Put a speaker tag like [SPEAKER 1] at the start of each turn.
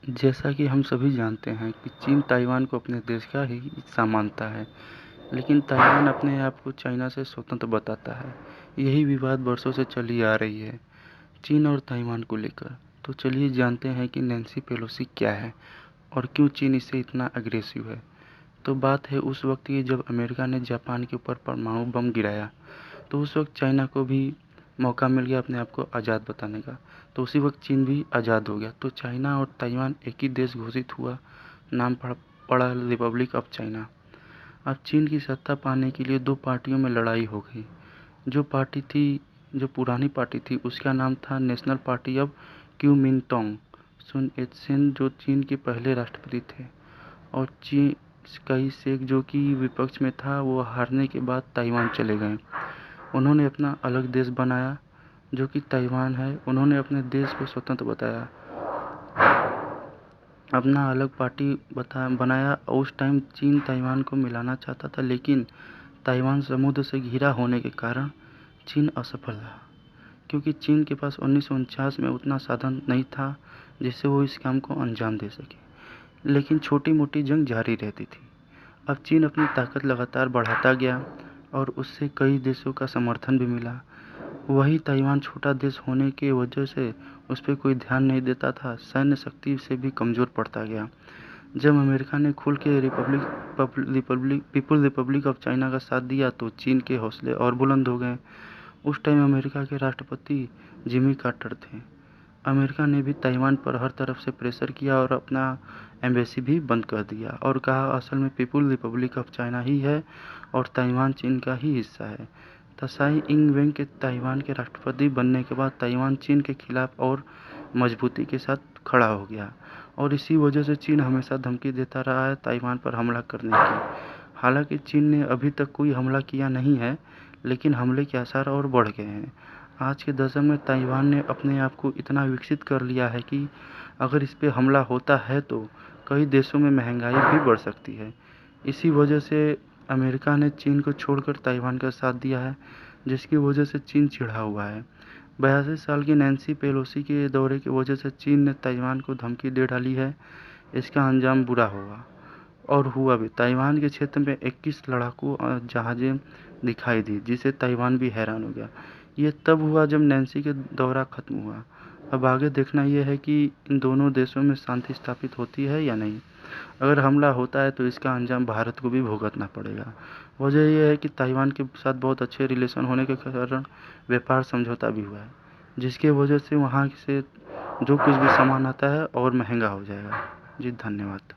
[SPEAKER 1] जैसा कि हम सभी जानते हैं कि चीन ताइवान को अपने देश का ही हिस्सा मानता है, लेकिन ताइवान अपने आप को चाइना से स्वतंत्र बताता है। यही विवाद वर्षों से चली आ रही है, चीन और ताइवान को लेकर। तो चलिए जानते हैं कि नैन्सी पेलोसी क्या है और क्यों चीन इससे इतना अग्रेसिव है। तो बात है उस वक्त की जब अमेरिका ने जापान के ऊपर परमाणु बम गिराया, तो उस वक्त चाइना को भी मौका मिल गया अपने आप को आज़ाद बताने का। तो उसी वक्त चीन भी आज़ाद हो गया, तो चाइना और ताइवान एक ही देश घोषित हुआ। नाम पड़ा रिपब्लिक ऑफ चाइना। अब चीन की सत्ता पाने के लिए दो पार्टियों में लड़ाई हो गई। जो पुरानी पार्टी थी उसका नाम था National Party of Kuomintang Sun Yat Sen, जो चीन के पहले राष्ट्रपति थे। और चीन कई शेख जो कि विपक्ष में था, वो हारने के बाद ताइवान चले गए। उन्होंने अपना अलग देश बनाया जो कि ताइवान है। उन्होंने अपने देश को स्वतंत्र बताया, अपना अलग पार्टी बनाया। उस टाइम चीन ताइवान को मिलाना चाहता था, लेकिन ताइवान समुद्र से घिरा होने के कारण चीन असफल रहा, क्योंकि चीन के पास 1949 में उतना साधन नहीं था जिससे वो इस काम को अंजाम दे सके। लेकिन छोटी मोटी जंग जारी रहती थी। अब चीन अपनी ताकत लगातार बढ़ाता गया और उससे कई देशों का समर्थन भी मिला। वही ताइवान छोटा देश होने की वजह से उस पर कोई ध्यान नहीं देता था, सैन्य शक्ति से भी कमज़ोर पड़ता गया। जब अमेरिका ने खुल के पीपुल रिपब्लिक ऑफ चाइना का साथ दिया तो चीन के हौसले और बुलंद हो गए। उस टाइम अमेरिका के राष्ट्रपति जिमी कार्टर थे। अमेरिका ने भी ताइवान पर हर तरफ से प्रेशर किया और अपना एम्बेसी भी बंद कर दिया और कहा असल में पीपुल रिपब्लिक ऑफ चाइना ही है और ताइवान चीन का ही हिस्सा है। त्साई इंग वेन के ताइवान के राष्ट्रपति बनने के बाद ताइवान चीन के खिलाफ और मजबूती के साथ खड़ा हो गया, और इसी वजह से चीन हमेशा धमकी देता रहा है ताइवान पर हमला करने की। हालांकि चीन ने अभी तक कोई हमला किया नहीं है, लेकिन हमले के आसार और बढ़ गए हैं। आज के दशक में ताइवान ने अपने आप को इतना विकसित कर लिया है कि अगर इस पे हमला होता है तो कई देशों में महंगाई भी बढ़ सकती है। इसी वजह से अमेरिका ने चीन को छोड़कर ताइवान का साथ दिया है, जिसकी वजह से चीन चिढ़ा हुआ है। 82 साल की नैन्सी पेलोसी के दौरे की वजह से चीन ने ताइवान को धमकी दे डाली है। इसका अंजाम बुरा होगा और हुआ भी। ताइवान के क्षेत्र में 21 लड़ाकू जहाज़ें दिखाई दी, जिसे ताइवान भी हैरान हो गया। ये तब हुआ जब नैन्सी का दौरा खत्म हुआ। अब आगे देखना यह है कि इन दोनों देशों में शांति स्थापित होती है या नहीं। अगर हमला होता है तो इसका अंजाम भारत को भी भुगतना पड़ेगा। वजह यह है कि ताइवान के साथ बहुत अच्छे रिलेशन होने के कारण व्यापार समझौता भी हुआ है, जिसके वजह से वहाँ से जो कुछ भी सामान आता है और महंगा हो जाएगा। जी धन्यवाद।